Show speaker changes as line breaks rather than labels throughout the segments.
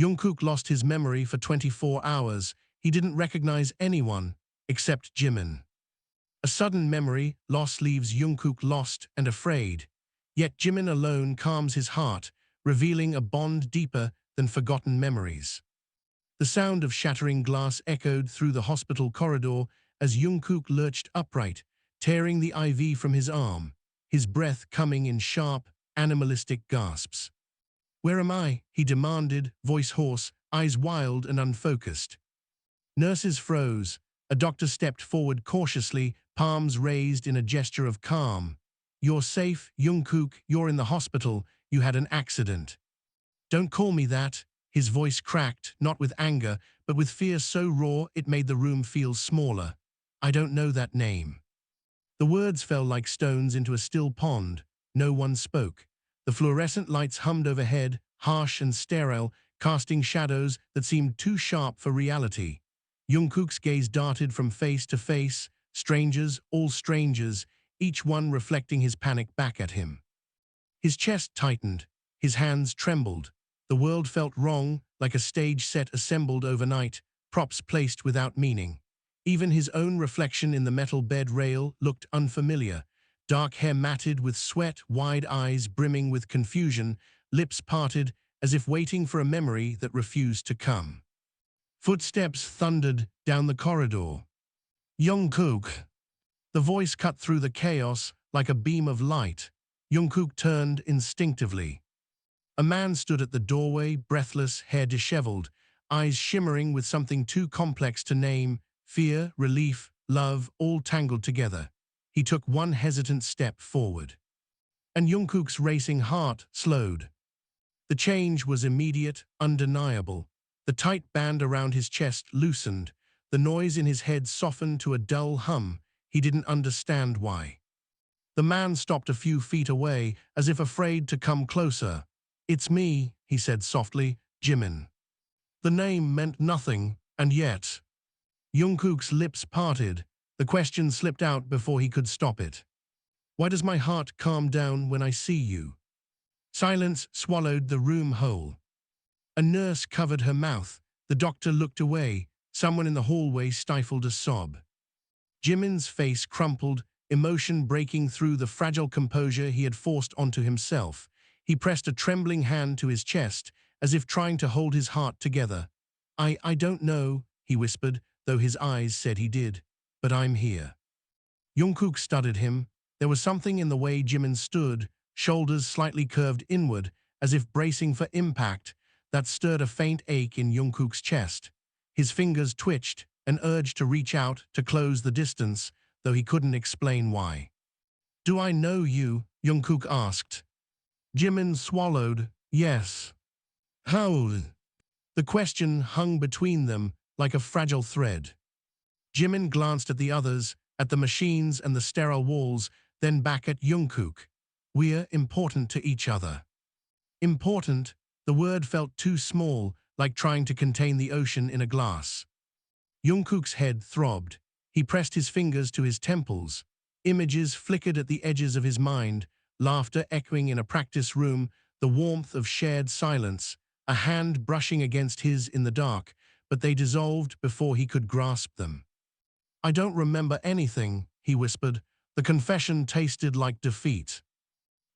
Jungkook lost his memory for 24 hours. He didn't recognize anyone except Jimin. A sudden memory loss leaves Jungkook lost and afraid. Yet Jimin alone calms his heart, revealing a bond deeper than forgotten memories. The sound of shattering glass echoed through the hospital corridor as Jungkook lurched upright, tearing the IV from his arm, his breath coming in sharp, animalistic gasps. "Where am I?" he demanded, voice hoarse, eyes wild and unfocused. Nurses froze. A doctor stepped forward cautiously, palms raised in a gesture of calm. "You're safe, Jungkook, you're in the hospital, you had an accident." "Don't call me that." His voice cracked, not with anger, but with fear so raw it made the room feel smaller. "I don't know that name." The words fell like stones into a still pond. No one spoke. The fluorescent lights hummed overhead, harsh and sterile, casting shadows that seemed too sharp for reality. Jungkook's gaze darted from face to face, strangers, all strangers, each one reflecting his panic back at him. His chest tightened, his hands trembled. The world felt wrong, like a stage set assembled overnight, props placed without meaning. Even his own reflection in the metal bed rail looked unfamiliar. Dark hair matted with sweat, wide eyes brimming with confusion, lips parted as if waiting for a memory that refused to come. Footsteps thundered down the corridor. "Jungkook." The voice cut through the chaos like a beam of light. Jungkook turned instinctively. A man stood at the doorway, breathless, hair disheveled, eyes shimmering with something too complex to name, fear, relief, love, all tangled together. He took one hesitant step forward. And Jungkook's racing heart slowed. The change was immediate, undeniable. The tight band around his chest loosened. The noise in his head softened to a dull hum. He didn't understand why. The man stopped a few feet away, as if afraid to come closer. "It's me," he said softly, "Jimin." The name meant nothing, and yet. Jungkook's lips parted. The question slipped out before he could stop it. "Why does my heart calm down when I see you?" Silence swallowed the room whole. A nurse covered her mouth. The doctor looked away. Someone in the hallway stifled a sob. Jimin's face crumpled, emotion breaking through the fragile composure he had forced onto himself. He pressed a trembling hand to his chest, as if trying to hold his heart together. I don't know," he whispered, though his eyes said he did. "But I'm here." Jungkook studied him. There was something in the way Jimin stood, shoulders slightly curved inward, as if bracing for impact, that stirred a faint ache in Jungkook's chest. His fingers twitched, an urge to reach out, to close the distance, though he couldn't explain why. "Do I know you?" Jungkook asked. Jimin swallowed. "Yes." "How?" The question hung between them like a fragile thread. Jimin glanced at the others, at the machines and the sterile walls, then back at Jungkook. "We're important to each other." Important? The word felt too small, like trying to contain the ocean in a glass. Jungkook's head throbbed. He pressed his fingers to his temples. Images flickered at the edges of his mind, laughter echoing in a practice room, the warmth of shared silence, a hand brushing against his in the dark, but they dissolved before he could grasp them. "I don't remember anything," he whispered. The confession tasted like defeat.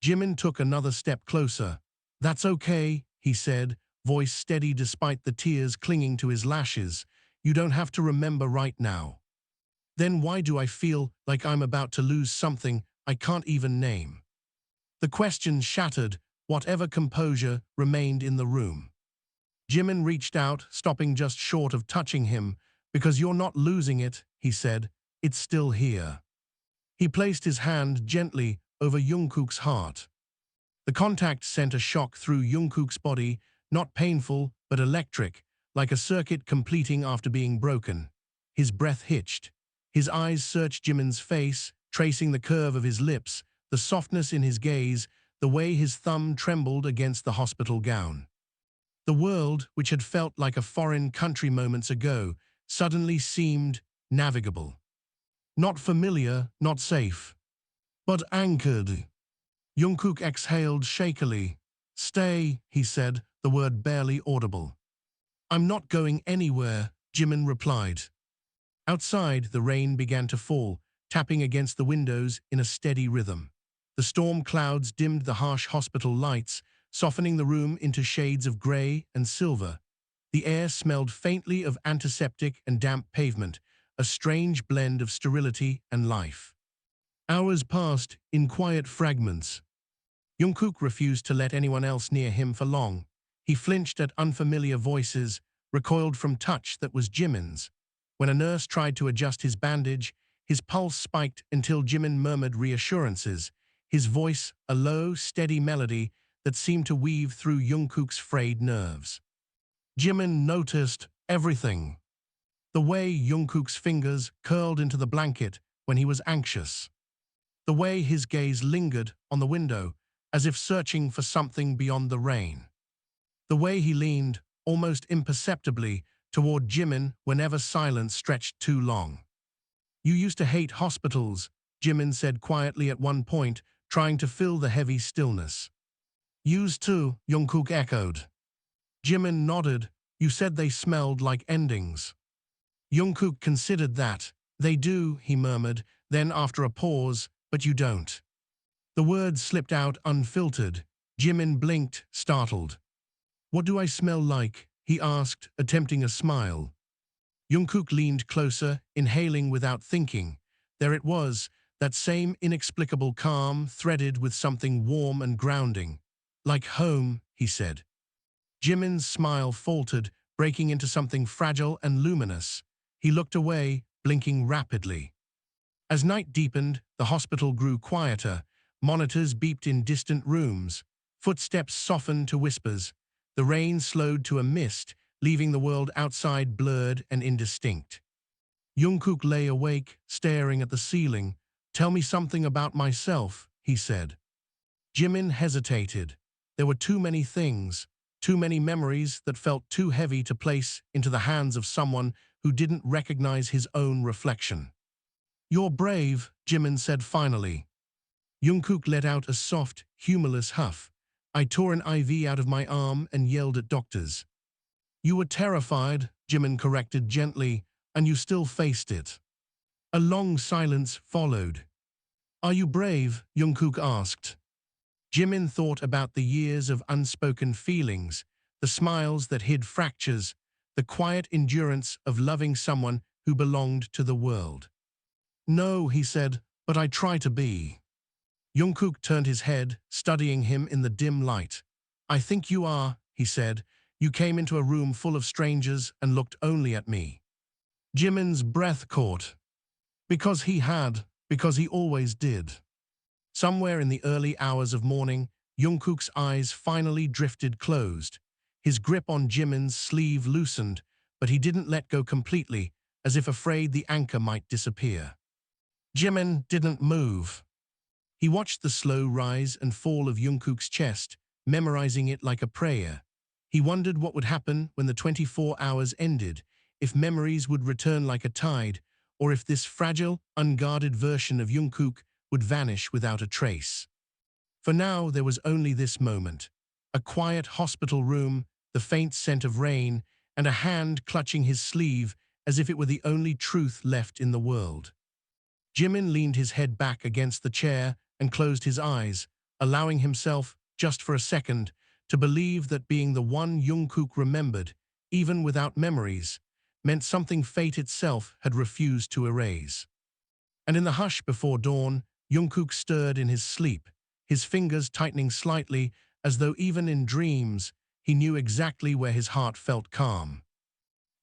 Jimin took another step closer. "That's okay," he said, voice steady despite the tears clinging to his lashes. "You don't have to remember right now." "Then why do I feel like I'm about to lose something I can't even name?" The question shattered whatever composure remained in the room. Jimin reached out, stopping just short of touching him. "Because you're not losing it," he said. "It's still here." He placed his hand gently over Jungkook's heart. The contact sent a shock through Jungkook's body, not painful, but electric, like a circuit completing after being broken. His breath hitched. His eyes searched Jimin's face, tracing the curve of his lips, the softness in his gaze, the way his thumb trembled against the hospital gown. The world, which had felt like a foreign country moments ago, suddenly seemed navigable. Not familiar, not safe, but anchored. Jungkook exhaled shakily. "Stay," he said, the word barely audible. I'm not going anywhere, Jimin replied. Outside, the rain began to fall, tapping against the windows in a steady rhythm. The storm clouds dimmed the harsh hospital lights, softening the room into shades of grey and silver. The air smelled faintly of antiseptic and damp pavement, a strange blend of sterility and life. Hours passed in quiet fragments. Jungkook refused to let anyone else near him for long. He flinched at unfamiliar voices, recoiled from touch that was Jimin's. When a nurse tried to adjust his bandage, his pulse spiked until Jimin murmured reassurances, his voice a low, steady melody that seemed to weave through Jungkook's frayed nerves. Jimin noticed everything. The way Jungkook's fingers curled into the blanket when he was anxious. The way his gaze lingered on the window, as if searching for something beyond the rain. The way he leaned, almost imperceptibly, toward Jimin whenever silence stretched too long. You used to hate hospitals, Jimin said quietly at one point, trying to fill the heavy stillness. Used to, Jungkook echoed. Jimin nodded. You said they smelled like endings. Jungkook considered that. They do, he murmured, then after a pause, but you don't. The words slipped out unfiltered. Jimin blinked, startled. What do I smell like? He asked, attempting a smile. Jungkook leaned closer, inhaling without thinking. There it was, that same inexplicable calm threaded with something warm and grounding. Like home, he said. Jimin's smile faltered, breaking into something fragile and luminous. He looked away, blinking rapidly. As night deepened, the hospital grew quieter. Monitors beeped in distant rooms. Footsteps softened to whispers. The rain slowed to a mist, leaving the world outside blurred and indistinct. Jungkook lay awake, staring at the ceiling. Tell me something about myself, he said. Jimin hesitated. There were too many things, too many memories that felt too heavy to place into the hands of someone who didn't recognize his own reflection. You're brave, Jimin said finally. Jungkook let out a soft, humorless huff. I tore an IV out of my arm and yelled at doctors. You were terrified, Jimin corrected gently, and you still faced it. A long silence followed. Are you brave? Jungkook asked. Jimin thought about the years of unspoken feelings, the smiles that hid fractures, the quiet endurance of loving someone who belonged to the world. No, he said, but I try to be. Jungkook turned his head, studying him in the dim light. I think you are, he said. You came into a room full of strangers and looked only at me. Jimin's breath caught. Because he always did. Somewhere in the early hours of morning, Jungkook's eyes finally drifted closed. His grip on Jimin's sleeve loosened, but he didn't let go completely, as if afraid the anchor might disappear. Jimin didn't move. He watched the slow rise and fall of Jungkook's chest, memorizing it like a prayer. He wondered what would happen when the 24 hours ended, if memories would return like a tide, or if this fragile, unguarded version of Jungkook would vanish without a trace. For now, there was only this moment. A quiet hospital room, the faint scent of rain, and a hand clutching his sleeve as if it were the only truth left in the world. Jimin leaned his head back against the chair and closed his eyes, allowing himself, just for a second, to believe that being the one Jungkook remembered, even without memories, meant something fate itself had refused to erase. And in the hush before dawn, Jungkook stirred in his sleep, his fingers tightening slightly as though even in dreams he knew exactly where his heart felt calm.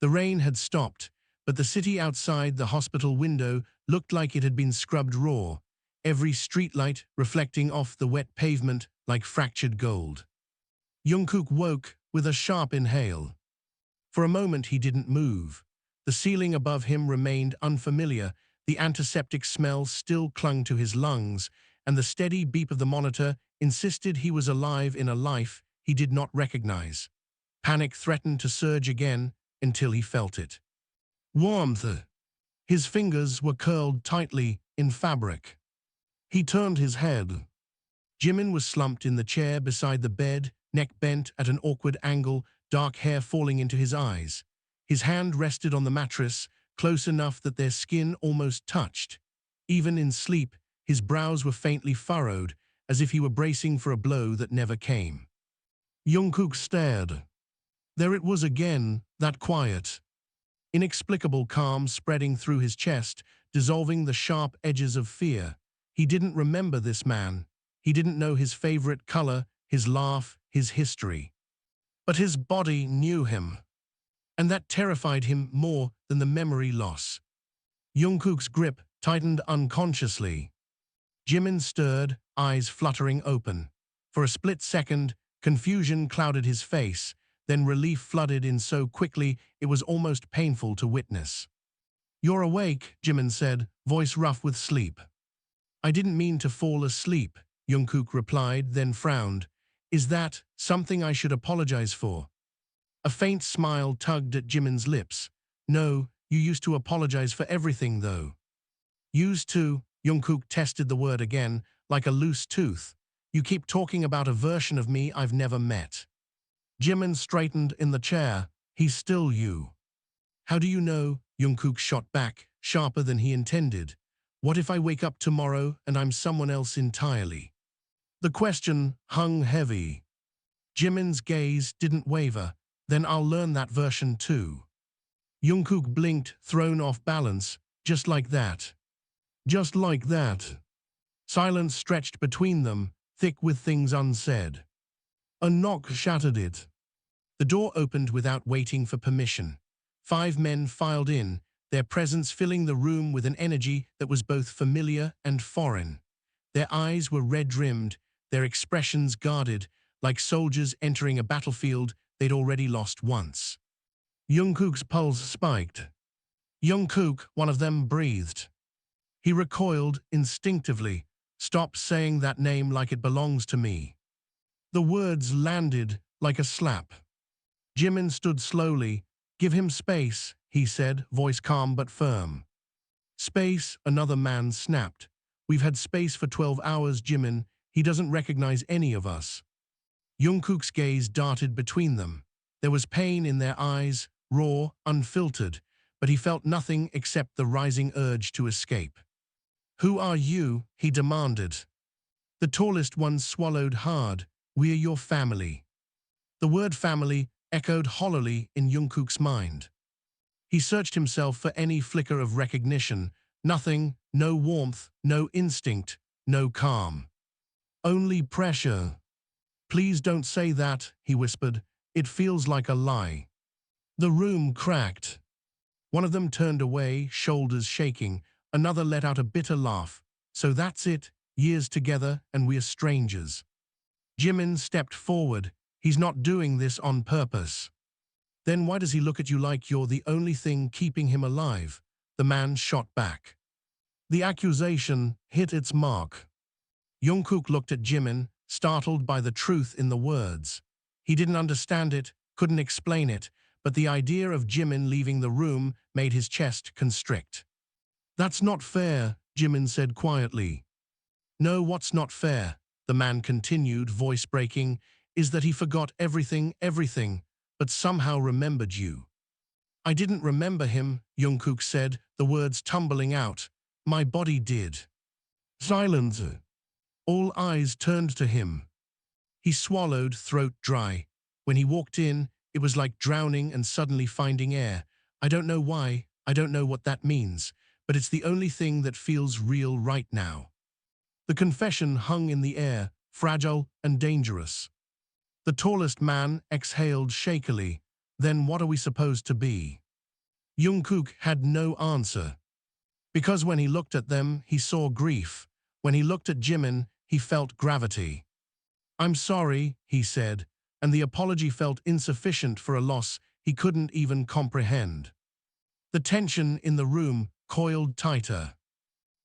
The rain had stopped, but the city outside the hospital window looked like it had been scrubbed raw, every streetlight reflecting off the wet pavement like fractured gold. Jungkook woke with a sharp inhale. For a moment he didn't move. The ceiling above him remained unfamiliar, the antiseptic smell still clung to his lungs, and the steady beep of the monitor insisted he was alive in a life he did not recognize. Panic threatened to surge again until he felt it. Warmth. His fingers were curled tightly in fabric. He turned his head. Jimin was slumped in the chair beside the bed, neck bent at an awkward angle, dark hair falling into his eyes. His hand rested on the mattress, close enough that their skin almost touched. Even in sleep, his brows were faintly furrowed, as if he were bracing for a blow that never came. Jungkook stared. There it was again, that quiet, inexplicable calm spreading through his chest, dissolving the sharp edges of fear. He didn't remember this man. He didn't know his favorite color, his laugh, his history. But his body knew him. And that terrified him more than the memory loss. Jungkook's grip tightened unconsciously. Jimin stirred, eyes fluttering open. For a split second, confusion clouded his face, then relief flooded in so quickly it was almost painful to witness. "You're awake," Jimin said, voice rough with sleep. "I didn't mean to fall asleep," Jungkook replied, then frowned. "Is that something I should apologize for?" A faint smile tugged at Jimin's lips. "No, you used to apologize for everything, though." "Used to," Jungkook tested the word again, like a loose tooth. "You keep talking about a version of me I've never met." Jimin straightened in the chair. "He's still you." "How do you know?" Jungkook shot back, sharper than he intended. "What if I wake up tomorrow and I'm someone else entirely?" The question hung heavy. Jimin's gaze didn't waver. "Then I'll learn that version too." Jungkook blinked, thrown off balance. "Just like that." "Just like that." Silence stretched between them, thick with things unsaid. A knock shattered it. The door opened without waiting for permission. 5 men filed in, their presence filling the room with an energy that was both familiar and foreign. Their eyes were red-rimmed, their expressions guarded, like soldiers entering a battlefield they'd already lost once. Jungkook's pulse spiked. "Jungkook," one of them breathed. He recoiled instinctively. "Stop saying that name like it belongs to me." The words landed like a slap. Jimin stood slowly. "Give him space," he said, voice calm but firm. "Space," another man snapped. "We've had space for 12 hours, Jimin. He doesn't recognize any of us." Jungkook's gaze darted between them. There was pain in their eyes, raw, unfiltered, but he felt nothing except the rising urge to escape. "Who are you?" he demanded. The tallest one swallowed hard. "We're your family." The word family echoed hollowly in Jungkook's mind. He searched himself for any flicker of recognition. Nothing, no warmth, no instinct, no calm. Only pressure. "Please don't say that," he whispered. "It feels like a lie." The room cracked. One of them turned away, shoulders shaking. Another let out a bitter laugh. "So that's it, years together and we're strangers." Jimin stepped forward. "He's not doing this on purpose." "Then why does he look at you like you're the only thing keeping him alive?" The man shot back. The accusation hit its mark. Jungkook looked at Jimin, startled by the truth in the words. He didn't understand it, couldn't explain it, but the idea of Jimin leaving the room made his chest constrict. "That's not fair," Jimin said quietly. "No, what's not fair," the man continued, voice breaking, "is that he forgot everything, but somehow remembered you." "I didn't remember him," Jungkook said, the words tumbling out. "My body did." Silence. All eyes turned to him. He swallowed, throat dry. When he walked in, it was like drowning and suddenly finding air. "I don't know why, I don't know what that means, but it's the only thing that feels real right now." The confession hung in the air, fragile and dangerous. The tallest man exhaled shakily. "Then what are we supposed to be?" Jungkook had no answer. Because when he looked at them, he saw grief. When he looked at Jimin, he felt gravity. "I'm sorry," he said, and the apology felt insufficient for a loss he couldn't even comprehend. The tension in the room coiled tighter.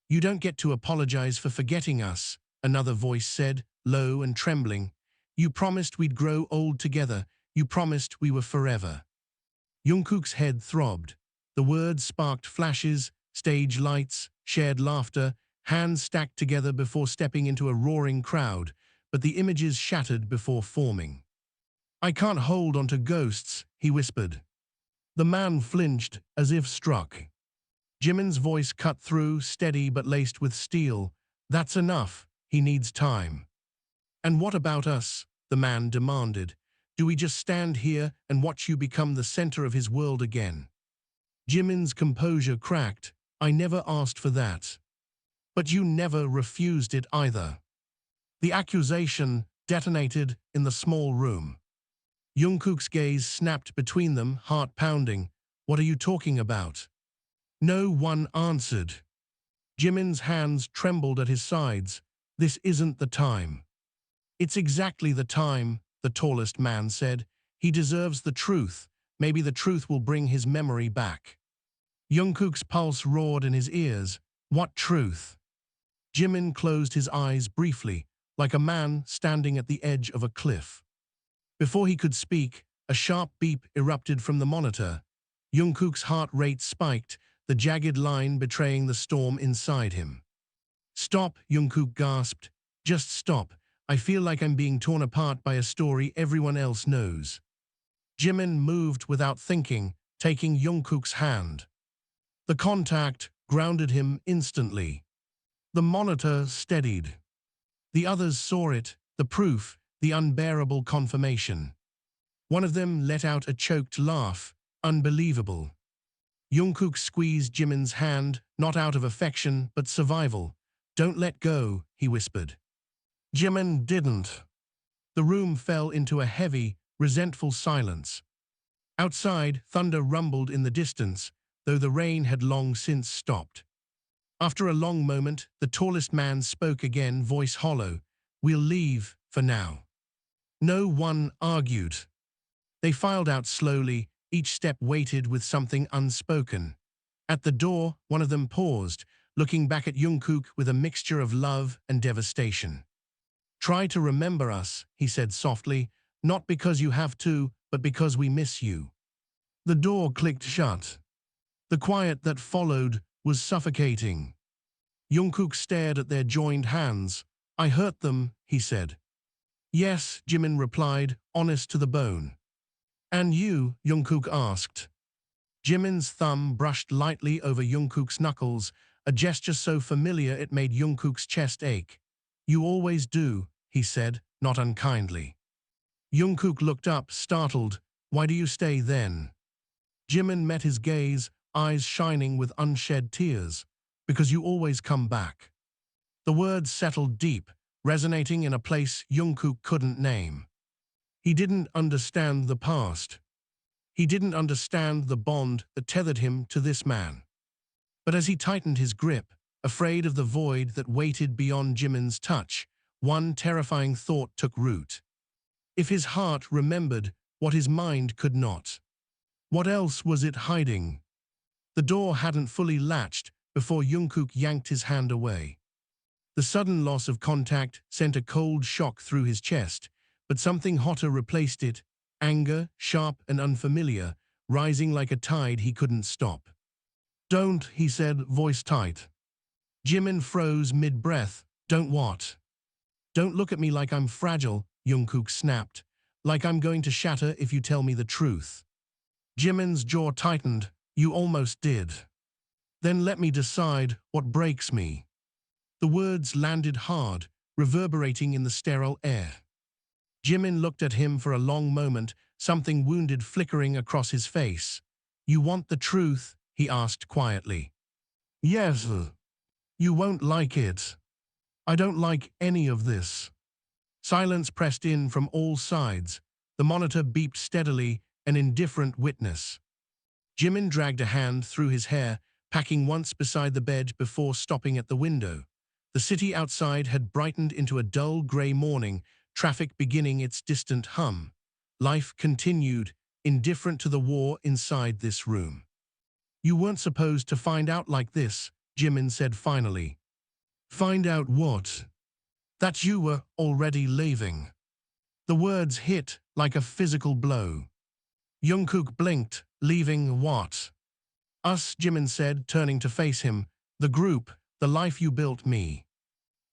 "You don't get to apologize for forgetting us," another voice said, low and trembling. "You promised we'd grow old together. You promised we were forever." Jungkook's head throbbed. The words sparked flashes, stage lights, shared laughter, hands stacked together before stepping into a roaring crowd, but the images shattered before forming. I can't hold onto ghosts, he whispered. The man flinched, as if struck. Jimin's voice cut through, steady but laced with steel. That's enough. He needs time. And what about us? The man demanded. Do we just stand here and watch you become the center of his world again? Jimin's composure cracked. I never asked for that. But you never refused it either. The accusation detonated in the small room. Jungkook's gaze snapped between them, heart pounding. What are you talking about? No one answered. Jimin's hands trembled at his sides. This isn't the time. It's exactly the time, the tallest man said. He deserves the truth. Maybe the truth will bring his memory back. Jungkook's pulse roared in his ears. What truth? Jimin closed his eyes briefly, like a man standing at the edge of a cliff. Before he could speak, a sharp beep erupted from the monitor. Jungkook's heart rate spiked, the jagged line betraying the storm inside him. Stop, Jungkook gasped. Just stop. I feel like I'm being torn apart by a story everyone else knows. Jimin moved without thinking, taking Jungkook's hand. The contact grounded him instantly. The monitor steadied. The others saw it, the proof, the unbearable confirmation. One of them let out a choked laugh. Unbelievable. Jungkook squeezed Jimin's hand, not out of affection, but survival. Don't let go, he whispered. Jimin didn't. The room fell into a heavy, resentful silence. Outside, thunder rumbled in the distance, though the rain had long since stopped. After a long moment, the tallest man spoke again, voice hollow. We'll leave, for now. No one argued. They filed out slowly, each step weighted with something unspoken. At the door, one of them paused, looking back at Jungkook with a mixture of love and devastation. Try to remember us, he said softly, not because you have to, but because we miss you. The door clicked shut. The quiet that followed was suffocating. Jungkook stared at their joined hands. I hurt them, he said. Yes, Jimin replied, honest to the bone. And you? Jungkook asked. Jimin's thumb brushed lightly over Jungkook's knuckles, a gesture so familiar it made Jungkook's chest ache. You always do, he said, not unkindly. Jungkook looked up, startled. Why do you stay then? Jimin met his gaze, eyes shining with unshed tears. Because you always come back. The words settled deep, resonating in a place Jungkook couldn't name. He didn't understand the past. He didn't understand the bond that tethered him to this man. But as he tightened his grip, afraid of the void that waited beyond Jimin's touch, one terrifying thought took root. If his heart remembered what his mind could not, what else was it hiding? The door hadn't fully latched before Jungkook yanked his hand away. The sudden loss of contact sent a cold shock through his chest, but something hotter replaced it, anger, sharp and unfamiliar, rising like a tide he couldn't stop. Don't, he said, voice tight. Jimin froze mid-breath. Don't what? Don't look at me like I'm fragile, Jungkook snapped, like I'm going to shatter if you tell me the truth. Jimin's jaw tightened. You almost did. Then let me decide what breaks me. The words landed hard, reverberating in the sterile air. Jimin looked at him for a long moment, something wounded flickering across his face. You want the truth? He asked quietly. Yes. You won't like it. I don't like any of this. Silence pressed in from all sides. The monitor beeped steadily, an indifferent witness. Jimin dragged a hand through his hair, packing once beside the bed before stopping at the window. The city outside had brightened into a dull grey morning, traffic beginning its distant hum. Life continued, indifferent to the war inside this room. You weren't supposed to find out like this, Jimin said finally. Find out what? That you were already leaving. The words hit like a physical blow. Jungkook blinked. Leaving what? Us, Jimin said, turning to face him. The group, the life you built me.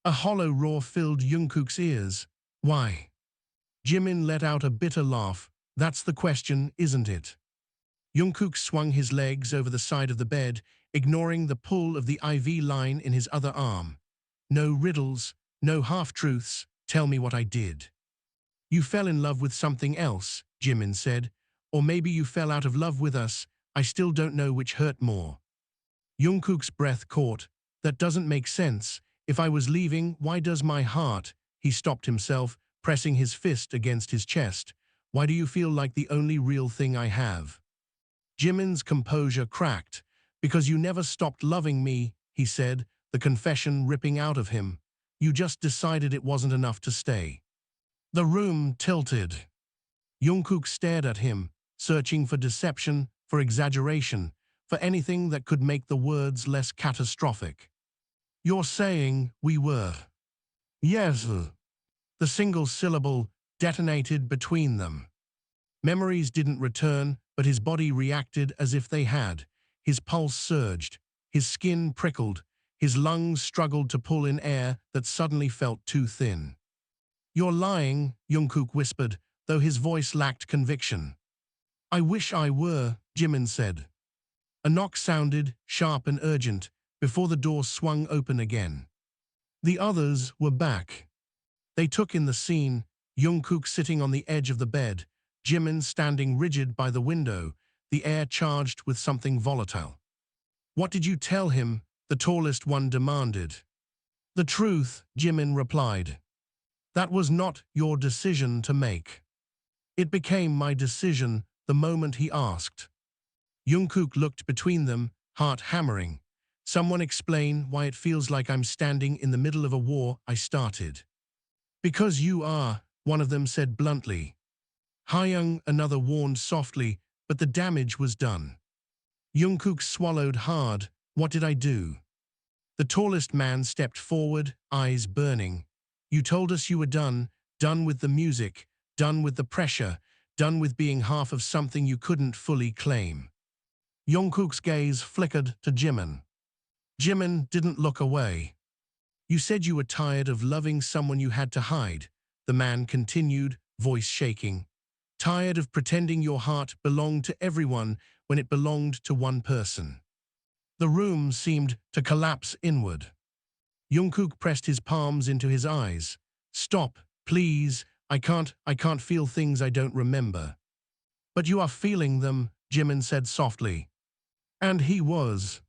A hollow roar filled Jungkook's ears. Why? Jimin let out a bitter laugh. That's the question, isn't it? Jungkook swung his legs over the side of the bed, ignoring the pull of the IV line in his other arm. No riddles, no half-truths, tell me what I did. You fell in love with something else, Jimin said. Or maybe you fell out of love with us. I still don't know which hurt more. Jungkook's breath caught. That doesn't make sense. If I was leaving, why does my heart? He stopped himself, pressing his fist against his chest. Why do you feel like the only real thing I have? Jimin's composure cracked. Because you never stopped loving me, he said, the confession ripping out of him. You just decided it wasn't enough to stay. The room tilted. Jungkook stared at him, searching for deception, for exaggeration, for anything that could make the words less catastrophic. You're saying we were? Yes. The single syllable detonated between them. Memories didn't return, but his body reacted as if they had. His pulse surged, his skin prickled, his lungs struggled to pull in air that suddenly felt too thin. You're lying, Jungkook whispered, though his voice lacked conviction. I wish I were, Jimin said. A knock sounded, sharp and urgent, before the door swung open again. The others were back. They took in the scene, Jungkook sitting on the edge of the bed, Jimin standing rigid by the window, the air charged with something volatile. What did you tell him? The tallest one demanded. The truth, Jimin replied. That was not your decision to make. It became my decision the moment he asked. Jungkook looked between them, heart hammering. Someone explain why it feels like I'm standing in the middle of a war I started. Because you are, one of them said bluntly. Hyung, another warned softly, but the damage was done. Jungkook swallowed hard. What did I do? The tallest man stepped forward, eyes burning. You told us you were done with the music, done with the pressure, done with being half of something you couldn't fully claim. Jungkook's gaze flickered to Jimin. Jimin didn't look away. You said you were tired of loving someone you had to hide, the man continued, voice shaking. Tired of pretending your heart belonged to everyone when it belonged to one person. The room seemed to collapse inward. Jungkook pressed his palms into his eyes. Stop, please, I can't feel things I don't remember. But you are feeling them, Jimin said softly. And he was.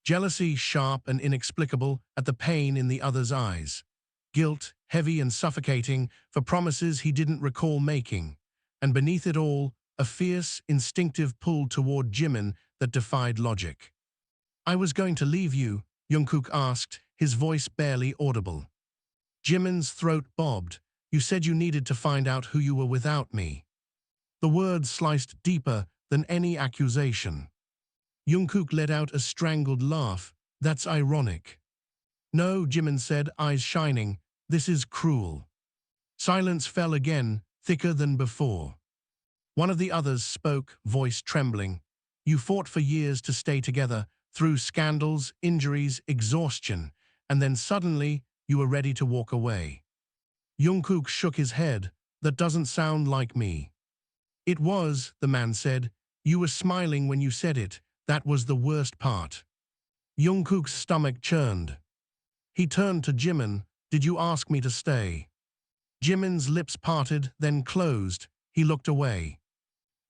Jealousy sharp and inexplicable at the pain in the other's eyes. Guilt, heavy and suffocating, for promises he didn't recall making. And beneath it all, a fierce, instinctive pull toward Jimin that defied logic. I was going to leave you, Jungkook asked, his voice barely audible. Jimin's throat bobbed. You said you needed to find out who you were without me. The words sliced deeper than any accusation. Jungkook let out a strangled laugh. That's ironic. No, Jimin said, eyes shining. This is cruel. Silence fell again, thicker than before. One of the others spoke, voice trembling. You fought for years to stay together, through scandals, injuries, exhaustion, and then suddenly you were ready to walk away. Jungkook shook his head. That doesn't sound like me. It was, the man said. You were smiling when you said it. That was the worst part. Jungkook's stomach churned. He turned to Jimin. Did you ask me to stay? Jimin's lips parted, then closed. He looked away.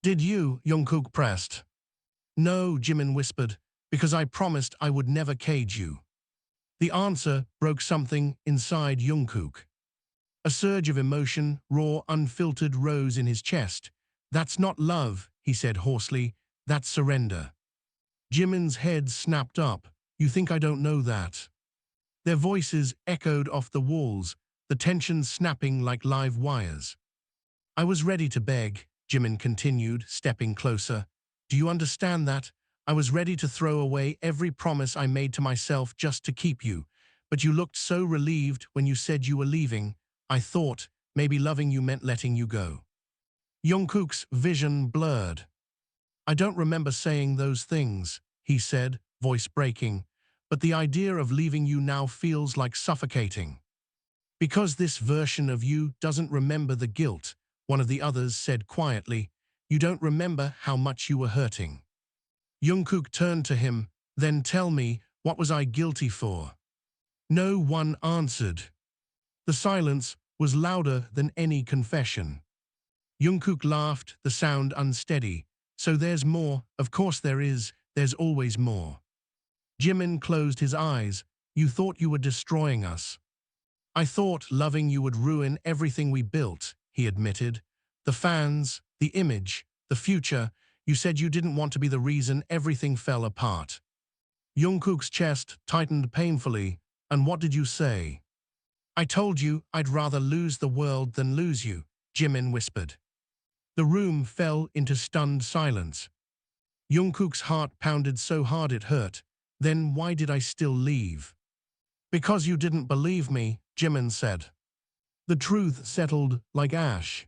Did you? Jungkook pressed. No, Jimin whispered, because I promised I would never cage you. The answer broke something inside Jungkook. A surge of emotion, raw, unfiltered, rose in his chest. That's not love, he said hoarsely. That's surrender. Jimin's head snapped up. You think I don't know that? Their voices echoed off the walls, the tension snapping like live wires. I was ready to beg, Jimin continued, stepping closer. Do you understand that? I was ready to throw away every promise I made to myself just to keep you. But you looked so relieved when you said you were leaving. I thought maybe loving you meant letting you go. Jungkook's vision blurred. I don't remember saying those things, he said, voice breaking, but the idea of leaving you now feels like suffocating. Because this version of you doesn't remember the guilt, one of the others said quietly. You don't remember how much you were hurting. Jungkook turned to him. Then tell me, what was I guilty for? No one answered. The silence was louder than any confession. Jungkook laughed, the sound unsteady. So there's more, of course there is, there's always more. Jimin closed his eyes. You thought you were destroying us. I thought loving you would ruin everything we built, he admitted. The fans, the image, the future. You said you didn't want to be the reason everything fell apart. Jungkook's chest tightened painfully. And what did you say? I told you I'd rather lose the world than lose you, Jimin whispered. The room fell into stunned silence. Jungkook's heart pounded so hard it hurt. Then why did I still leave? Because you didn't believe me, Jimin said. The truth settled like ash.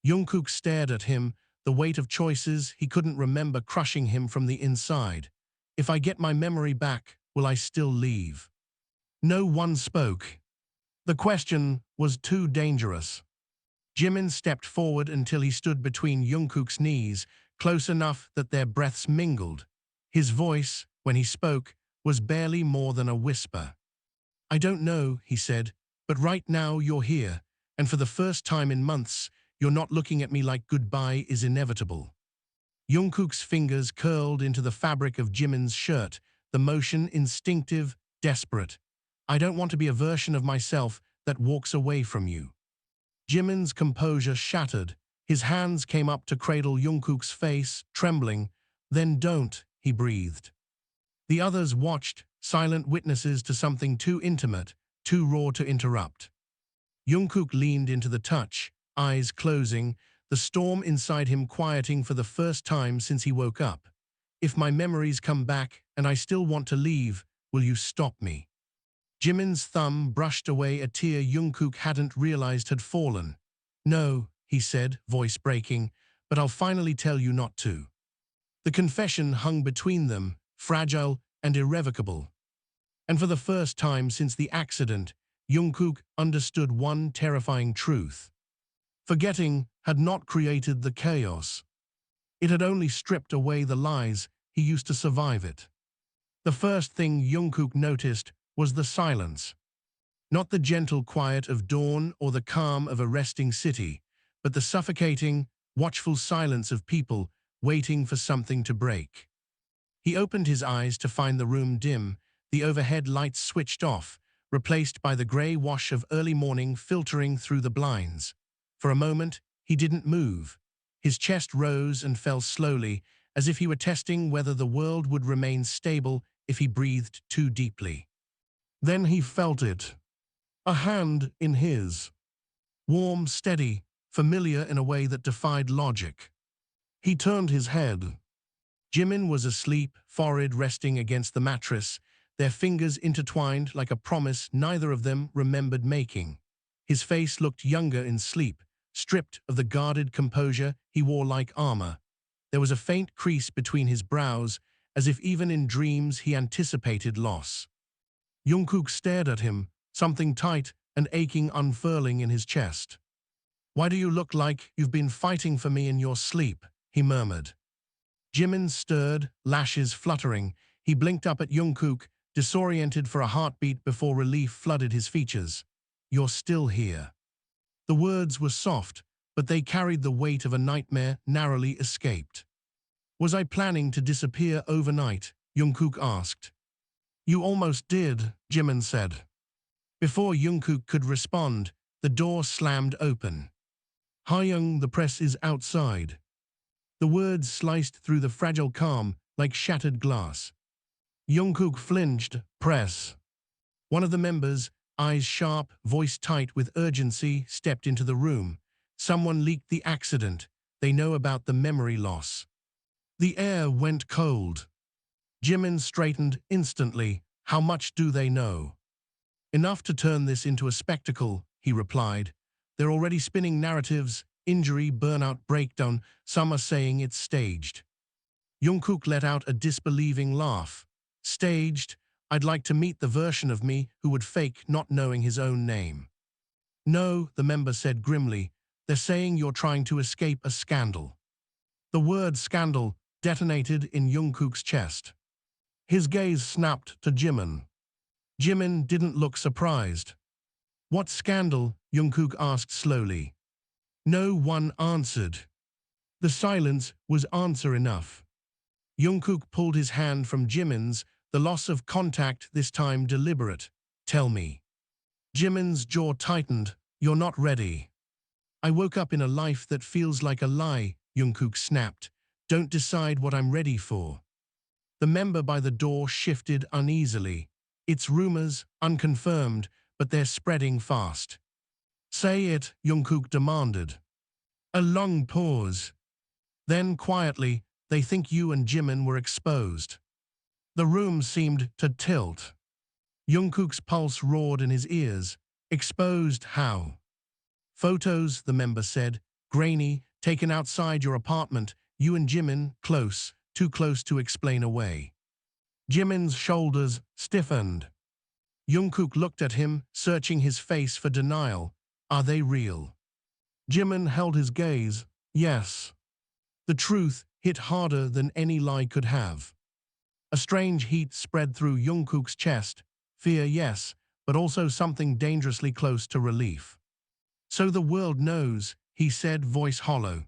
Jungkook stared at him, the weight of choices he couldn't remember crushing him from the inside. If I get my memory back, will I still leave? No one spoke. The question was too dangerous. Jimin stepped forward until he stood between Jungkook's knees, close enough that their breaths mingled. His voice, when he spoke, was barely more than a whisper. I don't know, he said, but right now you're here, and for the first time in months, you're not looking at me like goodbye is inevitable. Jungkook's fingers curled into the fabric of Jimin's shirt, the motion instinctive, desperate. I don't want to be a version of myself that walks away from you. Jimin's composure shattered. His hands came up to cradle Jungkook's face, trembling. Then don't, he breathed. The others watched, silent witnesses to something too intimate, too raw to interrupt. Jungkook leaned into the touch, eyes closing, the storm inside him quieting for the first time since he woke up. If my memories come back and I still want to leave, will you stop me? Jimin's thumb brushed away a tear Jungkook hadn't realized had fallen. No, he said, voice breaking, but I'll finally tell you not to. The confession hung between them, fragile and irrevocable. And for the first time since the accident, Jungkook understood one terrifying truth. Forgetting had not created the chaos. It had only stripped away the lies he used to survive it. The first thing Jungkook noticed was the silence. Not the gentle quiet of dawn or the calm of a resting city, but the suffocating, watchful silence of people waiting for something to break. He opened his eyes to find the room dim, the overhead lights switched off, replaced by the gray wash of early morning filtering through the blinds. For a moment, he didn't move. His chest rose and fell slowly, as if he were testing whether the world would remain stable if he breathed too deeply. Then he felt it. A hand in his. Warm, steady, familiar in a way that defied logic. He turned his head. Jimin was asleep, forehead resting against the mattress, their fingers intertwined like a promise neither of them remembered making. His face looked younger in sleep, stripped of the guarded composure he wore like armor. There was a faint crease between his brows, as if even in dreams he anticipated loss. Jungkook stared at him, something tight and aching unfurling in his chest. Why do you look like you've been fighting for me in your sleep? He murmured. Jimin stirred, lashes fluttering. He blinked up at Jungkook, disoriented for a heartbeat before relief flooded his features. You're still here. The words were soft, but they carried the weight of a nightmare narrowly escaped. Was I planning to disappear overnight? Jungkook asked. You almost did, Jimin said. Before Jungkook could respond, the door slammed open. Hyung, the press is outside. The words sliced through the fragile calm like shattered glass. Jungkook flinched. Press. One of the members, eyes sharp, voice tight with urgency, stepped into the room. Someone leaked the accident. They know about the memory loss. The air went cold. Jimin straightened instantly. How much do they know? Enough to turn this into a spectacle, he replied. They're already spinning narratives, injury, burnout, breakdown. Some are saying it's staged. Jungkook let out a disbelieving laugh. Staged? I'd like to meet the version of me who would fake not knowing his own name. No, the member said grimly. They're saying you're trying to escape a scandal. The word scandal detonated in Jungkook's chest. His gaze snapped to Jimin. Jimin didn't look surprised. What scandal? Jungkook asked slowly. No one answered. The silence was answer enough. Jungkook pulled his hand from Jimin's, the loss of contact this time deliberate. Tell me. Jimin's jaw tightened. You're not ready. I woke up in a life that feels like a lie, Jungkook snapped. Don't decide what I'm ready for. The member by the door shifted uneasily. It's rumors, unconfirmed, but they're spreading fast. Say it, Jungkook demanded. A long pause. Then, quietly, they think you and Jimin were exposed. The room seemed to tilt. Jungkook's pulse roared in his ears. Exposed how? Photos, the member said, grainy, taken outside your apartment, you and Jimin, close, too close to explain away. Jimin's shoulders stiffened. Jungkook looked at him, searching his face for denial. Are they real? Jimin held his gaze. Yes. The truth hit harder than any lie could have. A strange heat spread through Jungkook's chest. Fear, yes, but also something dangerously close to relief. So the world knows, he said, voice hollow.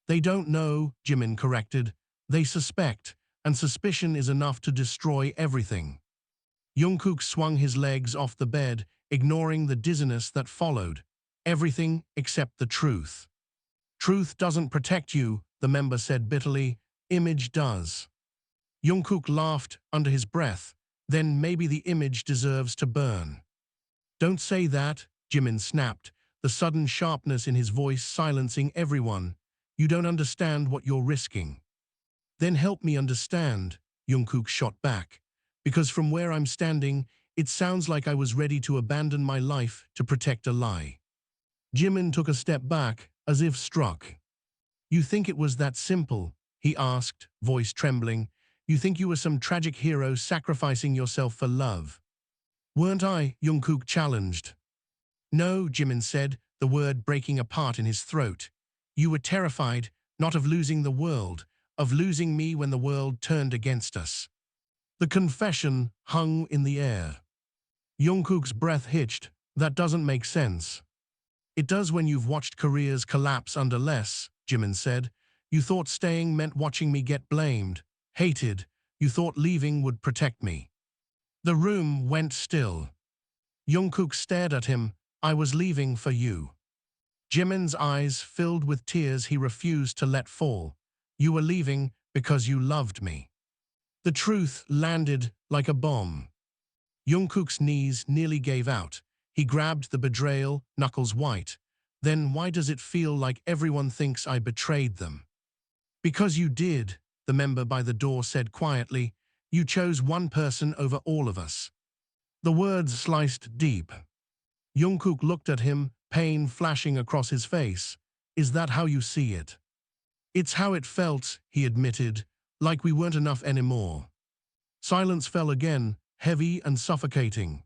They don't know, Jimin corrected. They suspect, and suspicion is enough to destroy everything. Jungkook swung his legs off the bed, ignoring the dizziness that followed. Everything except the truth. Truth doesn't protect you, the member said bitterly. Image does. Jungkook laughed under his breath. Then maybe the image deserves to burn. Don't say that, Jimin snapped, the sudden sharpness in his voice silencing everyone. You don't understand what you're risking. Then help me understand, Jungkook shot back. Because from where I'm standing, it sounds like I was ready to abandon my life to protect a lie. Jimin took a step back, as if struck. You think it was that simple? He asked, voice trembling. You think you were some tragic hero sacrificing yourself for love? Weren't I? Jungkook challenged. No, Jimin said, the word breaking apart in his throat. You were terrified, not of losing the world, of losing me when the world turned against us. The confession hung in the air. Jungkook's breath hitched. That doesn't make sense. It does when you've watched careers collapse under less, Jimin said. You thought staying meant watching me get blamed, hated. You thought leaving would protect me. The room went still. Jungkook stared at him. I was leaving for you. Jimin's eyes filled with tears he refused to let fall. You were leaving because you loved me. The truth landed like a bomb. Jungkook's knees nearly gave out. He grabbed the betrayal, knuckles white. Then why does it feel like everyone thinks I betrayed them? Because you did, the member by the door said quietly. You chose one person over all of us. The words sliced deep. Jungkook looked at him, pain flashing across his face. Is that how you see it? It's how it felt, he admitted, like we weren't enough anymore. Silence fell again, heavy and suffocating.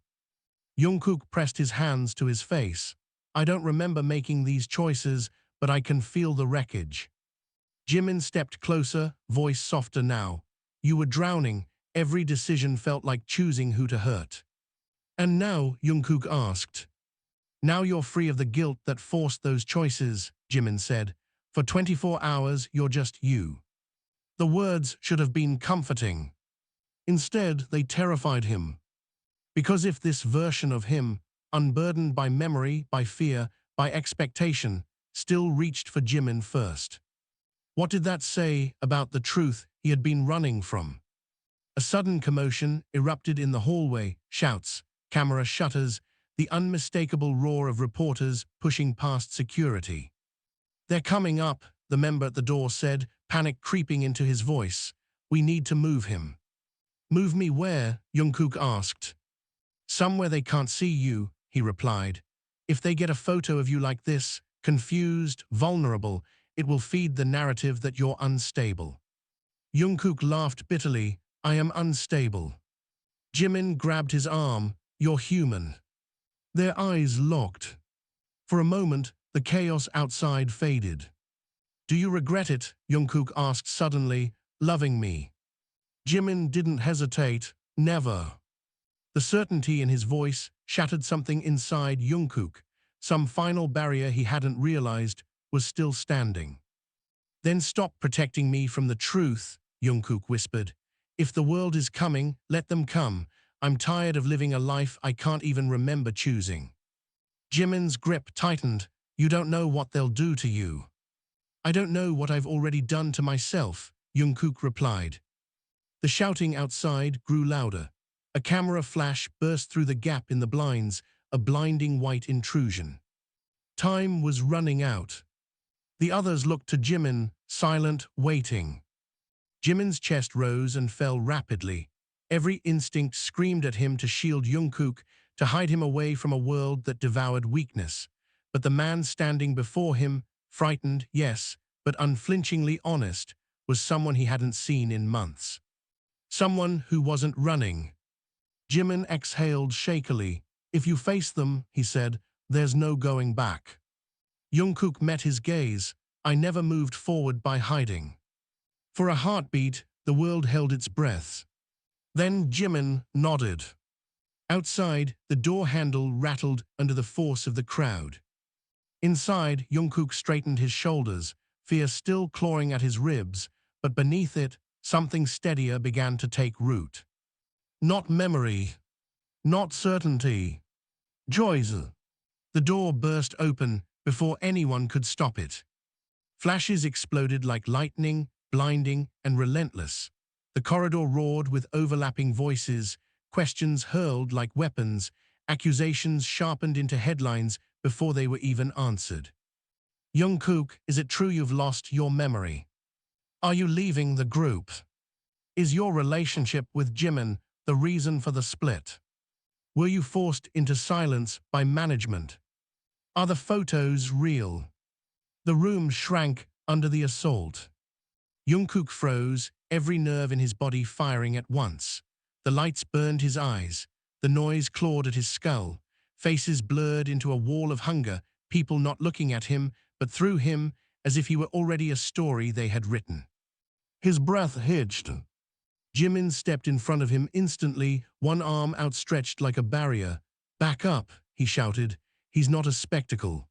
Jungkook pressed his hands to his face. I don't remember making these choices, but I can feel the wreckage. Jimin stepped closer, voice softer now. You were drowning. Every decision felt like choosing who to hurt. And now, Jungkook asked. Now you're free of the guilt that forced those choices, Jimin said. For 24 hours, you're just you. The words should have been comforting. Instead, they terrified him. Because if this version of him, unburdened by memory, by fear, by expectation, still reached for Jimin first. What did that say about the truth he had been running from? A sudden commotion erupted in the hallway, shouts, camera shutters, the unmistakable roar of reporters pushing past security. They're coming up, the member at the door said, panic creeping into his voice. We need to move him. Move me where? Jungkook asked. Somewhere they can't see you, he replied. If they get a photo of you like this, confused, vulnerable, it will feed the narrative that you're unstable. Jungkook laughed bitterly. I am unstable. Jimin grabbed his arm. You're human. Their eyes locked. For a moment, the chaos outside faded. Do you regret it? Jungkook asked suddenly, loving me. Jimin didn't hesitate, never. The certainty in his voice shattered something inside Jungkook. Some final barrier he hadn't realized was still standing. Then stop protecting me from the truth, Jungkook whispered. If the world is coming, let them come. I'm tired of living a life I can't even remember choosing. Jimin's grip tightened. You don't know what they'll do to you. I don't know what I've already done to myself, Jungkook replied. The shouting outside grew louder. A camera flash burst through the gap in the blinds, a blinding white intrusion. Time was running out. The others looked to Jimin, silent, waiting. Jimin's chest rose and fell rapidly. Every instinct screamed at him to shield Jungkook, to hide him away from a world that devoured weakness. But the man standing before him, frightened, yes, but unflinchingly honest, was someone he hadn't seen in months. Someone who wasn't running. Jimin exhaled shakily. If you face them, he said, there's no going back. Jungkook met his gaze. I never moved forward by hiding. For a heartbeat, the world held its breath. Then Jimin nodded. Outside, the door handle rattled under the force of the crowd. Inside, Jungkook straightened his shoulders, fear still clawing at his ribs, but beneath it, something steadier began to take root. Not memory. Not certainty. Joys. The door burst open before anyone could stop it. Flashes exploded like lightning, blinding and relentless. The corridor roared with overlapping voices, questions hurled like weapons, accusations sharpened into headlines before they were even answered. Jungkook, is it true you've lost your memory? Are you leaving the group? Is your relationship with Jimin the reason for the split? Were you forced into silence by management? Are the photos real? The room shrank under the assault. Jungkook froze, every nerve in his body firing at once. The lights burned his eyes. The noise clawed at his skull. Faces blurred into a wall of hunger, people not looking at him, but through him, as if he were already a story they had written. His breath hitched. Jimin stepped in front of him instantly, one arm outstretched like a barrier. Back up, he shouted. He's not a spectacle.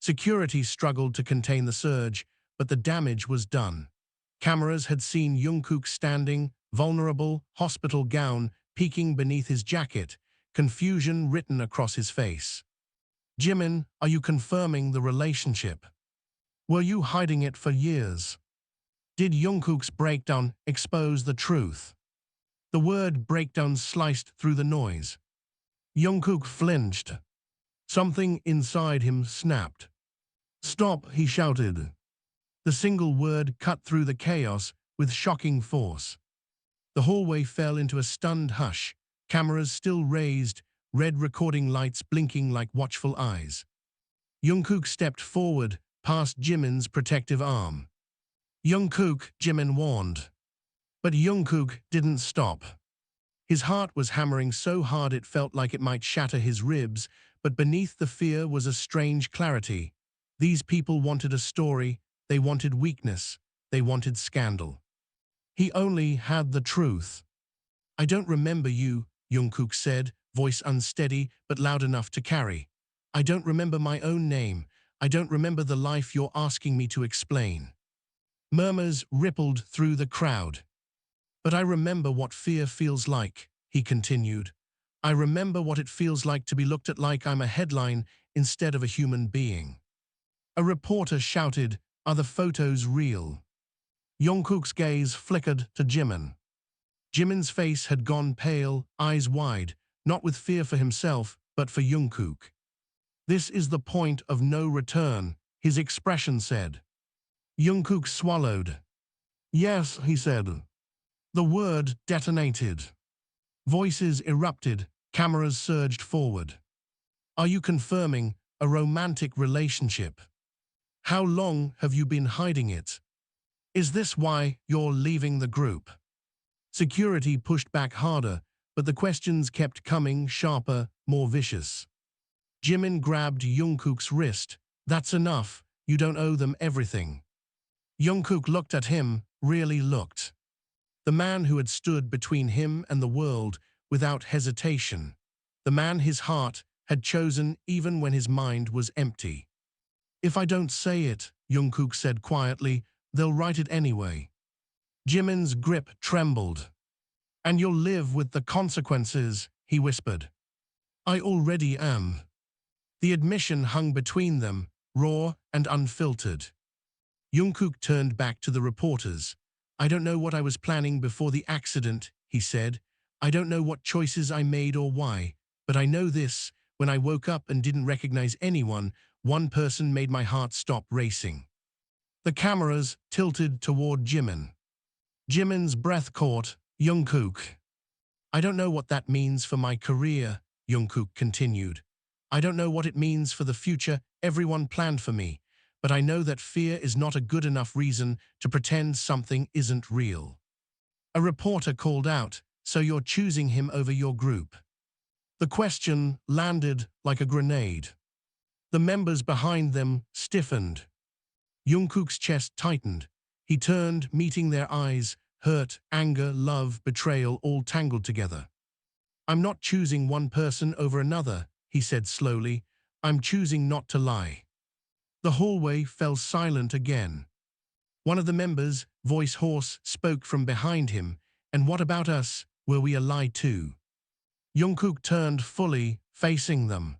Security struggled to contain the surge, but the damage was done. Cameras had seen Jungkook standing, vulnerable, hospital gown peeking beneath his jacket, confusion written across his face. Jimin, are you confirming the relationship? Were you hiding it for years? Did Jungkook's breakdown expose the truth? The word breakdown sliced through the noise. Jungkook flinched. Something inside him snapped. Stop, he shouted. The single word cut through the chaos with shocking force. The hallway fell into a stunned hush, cameras still raised, red recording lights blinking like watchful eyes. Jungkook stepped forward, past Jimin's protective arm. Jungkook, Jimin warned. But Jungkook didn't stop. His heart was hammering so hard it felt like it might shatter his ribs, but beneath the fear was a strange clarity. These people wanted a story, they wanted weakness, they wanted scandal. He only had the truth. I don't remember you, Jungkook said, voice unsteady but loud enough to carry. I don't remember my own name. I don't remember the life you're asking me to explain. Murmurs rippled through the crowd. But I remember what fear feels like, he continued. I remember what it feels like to be looked at like I'm a headline instead of a human being. A reporter shouted, are the photos real? Jungkook's gaze flickered to Jimin. Jimin's face had gone pale, eyes wide, not with fear for himself, but for Jungkook. This is the point of no return, his expression said. Jungkook swallowed. Yes, he said. The word detonated. Voices erupted, cameras surged forward. Are you confirming a romantic relationship? How long have you been hiding it? Is this why you're leaving the group? Security pushed back harder, but the questions kept coming, sharper, more vicious. Jimin grabbed Jungkook's wrist. That's enough. You don't owe them everything. Jungkook looked at him, really looked. The man who had stood between him and the world without hesitation. The man his heart had chosen even when his mind was empty. If I don't say it, Jungkook said quietly, they'll write it anyway. Jimin's grip trembled. And you'll live with the consequences, he whispered. I already am. The admission hung between them, raw and unfiltered. Jungkook turned back to the reporters. I don't know what I was planning before the accident, he said. I don't know what choices I made or why, but I know this, when I woke up and didn't recognize anyone, one person made my heart stop racing. The cameras tilted toward Jimin. Jimin's breath caught. Jungkook. I don't know what that means for my career, Jungkook continued. I don't know what it means for the future everyone planned for me, but I know that fear is not a good enough reason to pretend something isn't real. A reporter called out, so you're choosing him over your group. The question landed like a grenade. The members behind them stiffened. Jungkook's chest tightened. He turned, meeting their eyes, hurt, anger, love, betrayal, all tangled together. I'm not choosing one person over another, he said slowly. I'm choosing not to lie. The hallway fell silent again. One of the members, voice hoarse, spoke from behind him. And what about us? Were we a lie too? Jungkook turned fully, facing them.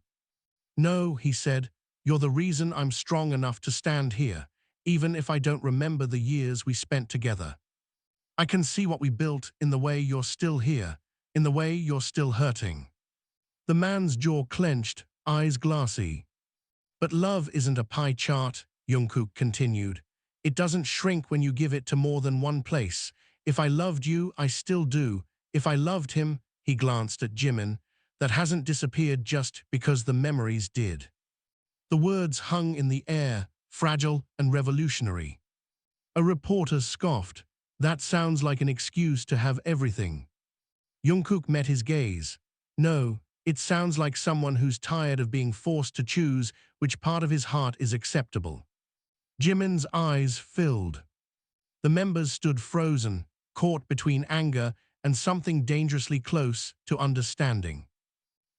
No, he said, you're the reason I'm strong enough to stand here, even if I don't remember the years we spent together. I can see what we built in the way you're still here, in the way you're still hurting. The man's jaw clenched, eyes glassy. But love isn't a pie chart, Jungkook continued. It doesn't shrink when you give it to more than one place. If I loved you, I still do. If I loved him, he glanced at Jimin, that hasn't disappeared just because the memories did. The words hung in the air, fragile and revolutionary. A reporter scoffed. That sounds like an excuse to have everything. Jungkook met his gaze. No, it sounds like someone who's tired of being forced to choose which part of his heart is acceptable. Jimin's eyes filled. The members stood frozen, caught between anger and something dangerously close to understanding.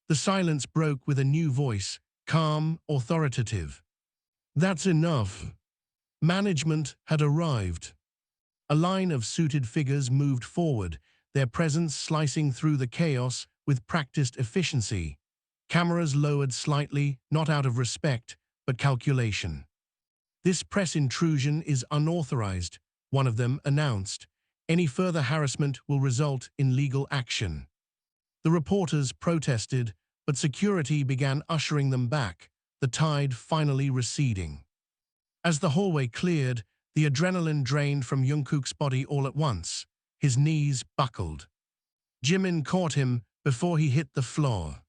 The silence broke with a new voice, calm, authoritative. That's enough. Management had arrived. A line of suited figures moved forward, their presence slicing through the chaos with practiced efficiency. Cameras lowered slightly, not out of respect, but calculation. This press intrusion is unauthorized, one of them announced. Any further harassment will result in legal action. The reporters protested, but security began ushering them back, the tide finally receding. As the hallway cleared, the adrenaline drained from Jungkook's body all at once. His knees buckled. Jimin caught him before he hit the floor.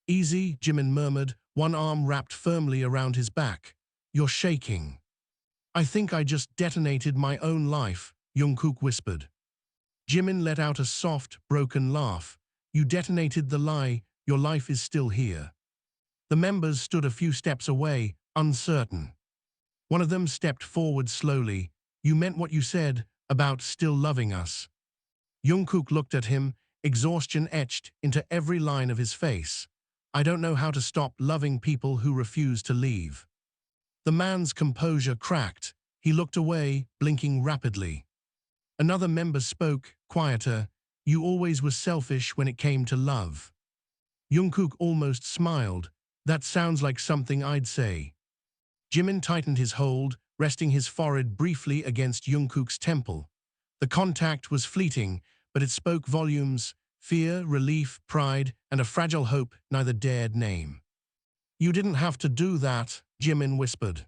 Easy, Jimin murmured, one arm wrapped firmly around his back. You're shaking. I think I just detonated my own life, Jungkook whispered. Jimin let out a soft, broken laugh. You detonated the lie, your life is still here. The members stood a few steps away, uncertain. One of them stepped forward slowly. You meant what you said about still loving us. Jungkook looked at him, exhaustion etched into every line of his face. I don't know how to stop loving people who refuse to leave. The man's composure cracked. He looked away, blinking rapidly. Another member spoke, quieter. You always were selfish when it came to love. Jungkook almost smiled. That sounds like something I'd say. Jimin tightened his hold, resting his forehead briefly against Jungkook's temple. The contact was fleeting, but it spoke volumes, fear, relief, pride, and a fragile hope neither dared name. You didn't have to do that, Jimin whispered.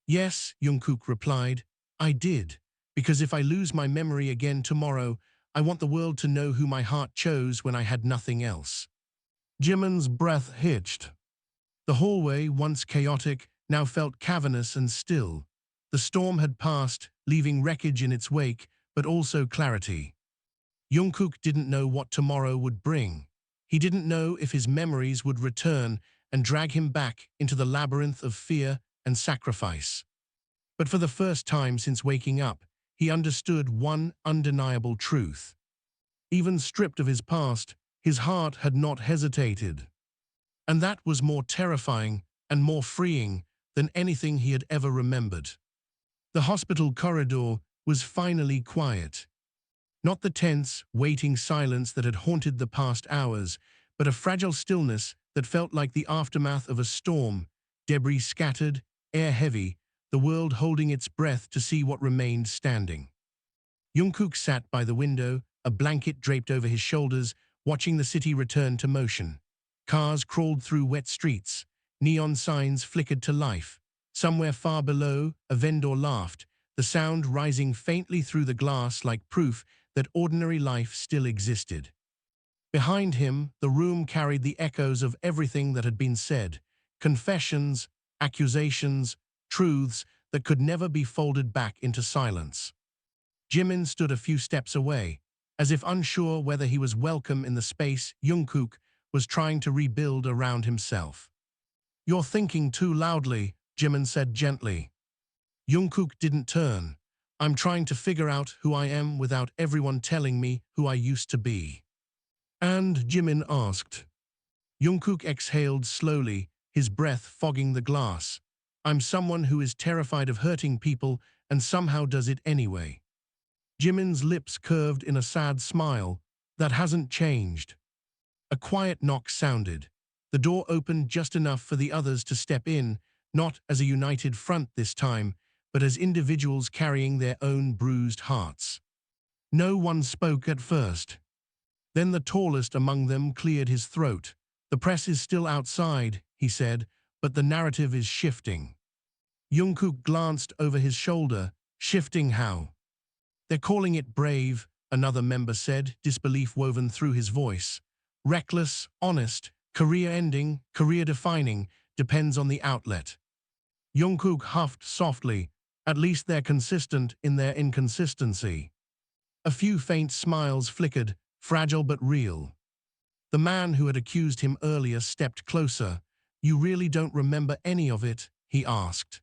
Yes, Jungkook replied. I did, because if I lose my memory again tomorrow, I want the world to know who my heart chose when I had nothing else. Jimin's breath hitched. The hallway, once chaotic, now felt cavernous and still. The storm had passed, leaving wreckage in its wake, but also clarity. Jungkook didn't know what tomorrow would bring. He didn't know if his memories would return, and drag him back into the labyrinth of fear and sacrifice. But for the first time since waking up, he understood one undeniable truth. Even stripped of his past, his heart had not hesitated. And that was more terrifying and more freeing than anything he had ever remembered. The hospital corridor was finally quiet. Not the tense, waiting silence that had haunted the past hours, but a fragile stillness that felt like the aftermath of a storm, debris scattered, air heavy, the world holding its breath to see what remained standing. Jungkook sat by the window, a blanket draped over his shoulders, watching the city return to motion. Cars crawled through wet streets. Neon signs flickered to life. Somewhere far below, a vendor laughed, the sound rising faintly through the glass like proof that ordinary life still existed. Behind him, the room carried the echoes of everything that had been said, confessions, accusations, truths that could never be folded back into silence. Jimin stood a few steps away, as if unsure whether he was welcome in the space Jungkook was trying to rebuild around himself. "You're thinking too loudly," Jimin said gently. Jungkook didn't turn. "I'm trying to figure out who I am without everyone telling me who I used to be." "And?" Jimin asked. Jungkook exhaled slowly, his breath fogging the glass. "I'm someone who is terrified of hurting people and somehow does it anyway." Jimin's lips curved in a sad smile. "That hasn't changed." A quiet knock sounded. The door opened just enough for the others to step in, not as a united front this time, but as individuals carrying their own bruised hearts. No one spoke at first. Then the tallest among them cleared his throat. "The press is still outside," he said, "but the narrative is shifting." Jungkook glanced over his shoulder. "Shifting how?" "They're calling it brave," another member said, disbelief woven through his voice. "Reckless, honest, career-ending, career-defining, depends on the outlet." Jungkook huffed softly. "At least they're consistent in their inconsistency." A few faint smiles flickered, fragile but real. The man who had accused him earlier stepped closer. "You really don't remember any of it?" he asked.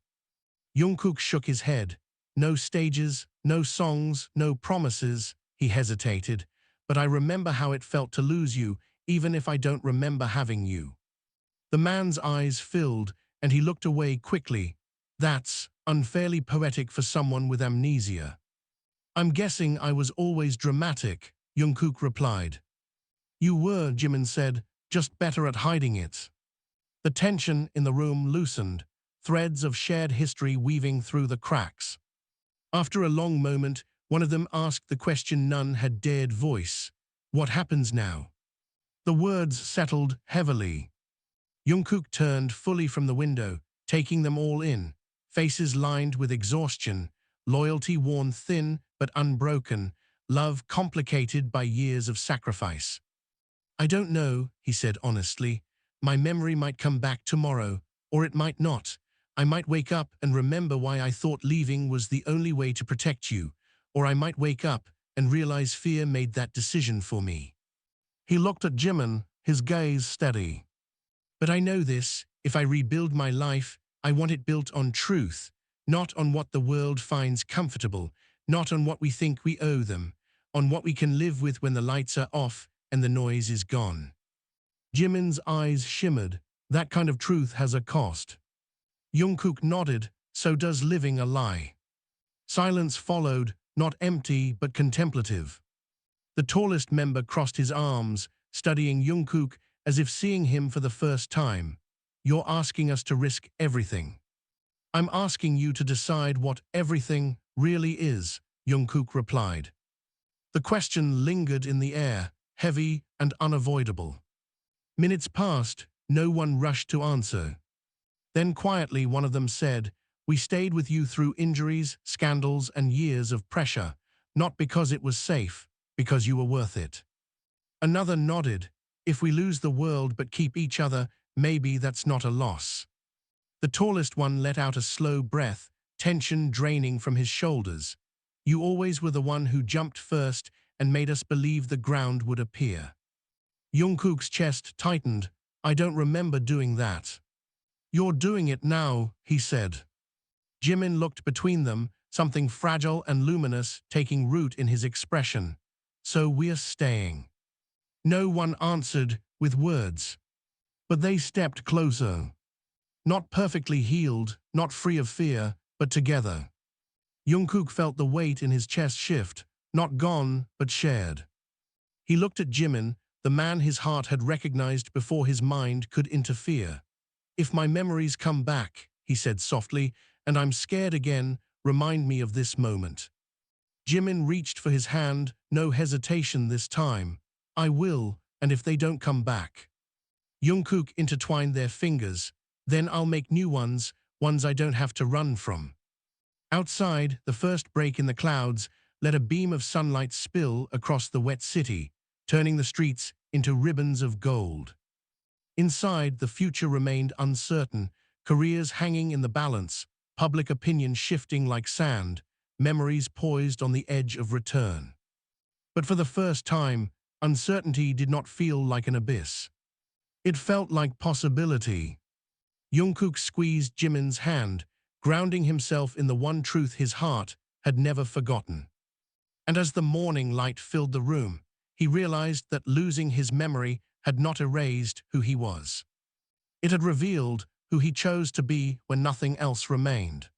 Jungkook shook his head. "No stages, no songs, no promises," he hesitated. "But I remember how it felt to lose you, even if I don't remember having you." The man's eyes filled, and he looked away quickly. "That's unfairly poetic for someone with amnesia." "I'm guessing I was always dramatic," Jungkook replied. "You were," Jimin said, "just better at hiding it." The tension in the room loosened, threads of shared history weaving through the cracks. After a long moment, one of them asked the question none had dared voice. "What happens now?" The words settled heavily. Jungkook turned fully from the window, taking them all in, faces lined with exhaustion, loyalty worn thin but unbroken, love complicated by years of sacrifice. "I don't know," he said honestly. "My memory might come back tomorrow, or it might not. I might wake up and remember why I thought leaving was the only way to protect you, or I might wake up and realize fear made that decision for me." He looked at Jimin, his gaze steady. "But I know this, if I rebuild my life, I want it built on truth, not on what the world finds comfortable, not on what we think we owe them, on what we can live with when the lights are off and the noise is gone." Jimin's eyes shimmered. "That kind of truth has a cost." Jungkook nodded. "So does living a lie." Silence followed, not empty but contemplative. The tallest member crossed his arms, studying Jungkook as if seeing him for the first time. "You're asking us to risk everything." "I'm asking you to decide what everything really is," Jungkook replied. The question lingered in the air, heavy and unavoidable. Minutes passed, no one rushed to answer. Then quietly one of them said, "We stayed with you through injuries, scandals, and years of pressure, not because it was safe, because you were worth it." Another nodded. "If we lose the world but keep each other, maybe that's not a loss." The tallest one let out a slow breath, tension draining from his shoulders. "You always were the one who jumped first and made us believe the ground would appear." Jungkook's chest tightened. I don't remember doing that. You're doing it now, he said. Jimin looked between them, something fragile and luminous taking root in his expression. So we're staying. No one answered with words. But they stepped closer. Not perfectly healed, not free of fear, but together. Jungkook felt the weight in his chest shift, not gone, but shared. He looked at Jimin, the man his heart had recognized before his mind could interfere. If my memories come back, he said softly, and I'm scared again, remind me of this moment. Jimin reached for his hand, no hesitation this time. I will, and if they don't come back. Jungkook intertwined their fingers. Then I'll make new ones, ones I don't have to run from. Outside, the first break in the clouds let a beam of sunlight spill across the wet city, turning the streets into ribbons of gold. Inside, the future remained uncertain, careers hanging in the balance, public opinion shifting like sand, memories poised on the edge of return. But for the first time, uncertainty did not feel like an abyss. It felt like possibility. Jungkook squeezed Jimin's hand, grounding himself in the one truth his heart had never forgotten. And as the morning light filled the room, he realized that losing his memory had not erased who he was. It had revealed who he chose to be when nothing else remained.